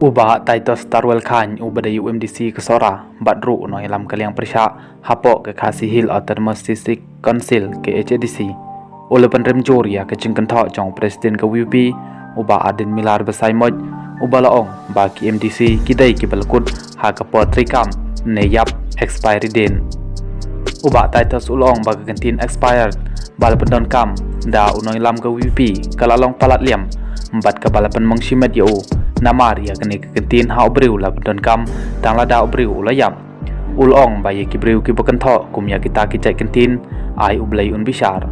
Ubah Titus Tarwel Khan ubah dari UMDC ke Sora Badru no ilam kaliang persya hapok ke Khasi Hill Autonomous District Council ke HDC oleh penrem juri ya ke cengkentok jong presiden ke WP ubah Adin Milar Besaimoj ubah laong bagi MDC kidai ki belkut ha ke potrikam ne yap expiry din ubah Titus ulong bagi kentin expired bal pendon kam da uno ilam ke WP kalalong palat liam empat ke balapan mengshimet yo namar ya kene kentin ha obriu la pendon kam tang la da obriu ulayam ulong bayi ki briu ki bekentok kum ya kita ki cek kentin ai ublai un bishar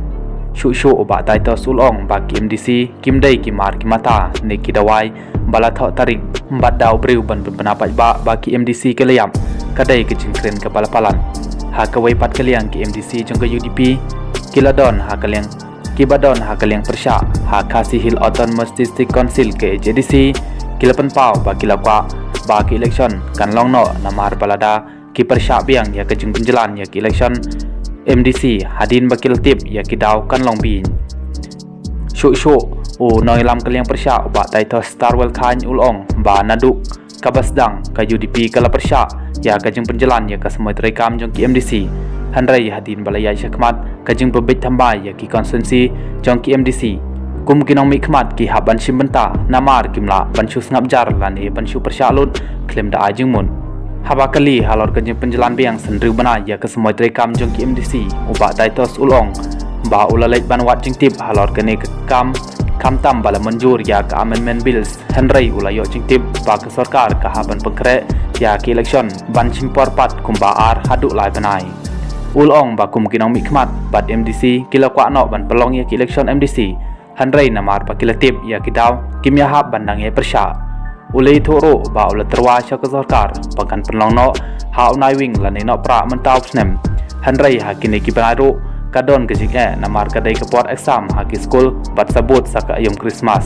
shu oba Titus ulong bagi MDC kim dai ki mar ki mata ne ki dawai bala thok tarik empat da obriu ban penapat ba bagi MDC ke layam kadai ke jingkren ke balapalan ha ke wai pat kaliang ki MDC jong ke UDP kiladon ha kaliang Kibadon ha kaliang persya ha Khasi Hill Autonomous District Council ke JDC kilapan pau ba kilakwa ba ki election kan long no namar balada ki persya biang ya ke jeng penjalan ya ki election MDC hadin ba kiltip ya ki daw kan long bin shu o noilam kaliang persya ba Titus Tarwel Khan ulong ba naduk kabasdang ka UDP kala persya ya ke jeng penjalan ya ke semua terekam jong ki MDC Handrai hadin balaya syakmat kajing bebet tambai ya ki konsensi jong ki MDC kum kinong mikmat ki haban simbenta namar kimla banshu ngap jar lani banshu persyalut klaim da ajing mun haba kali halor kajing penjalan biang sendri bana ya ke semua terekam jong ki MDC uba Titus ulong ba ulalait banwat jing tip halor kene ke kam tam bala menjur ya ke amendment bills Handrai ulayo jing tip ba ke sarkar ke haban pengkre ya ki election ban simpor pat kumba ar haduk lai banai ulong ba kum kinong mikmat bat MDC kila kwa no ban pelong ya ki election MDC Handrai namar pa kila tip ya ki daw kim ya hab bandang ya persya ulei thoro ba ula terwa sya ke sarkar pakan pelong no ha unai wing la no pra mentau snem Handrai ha kini ki banaru kadon ke jing namar kadai ke port exam ha ki school bat sabut saka yom Christmas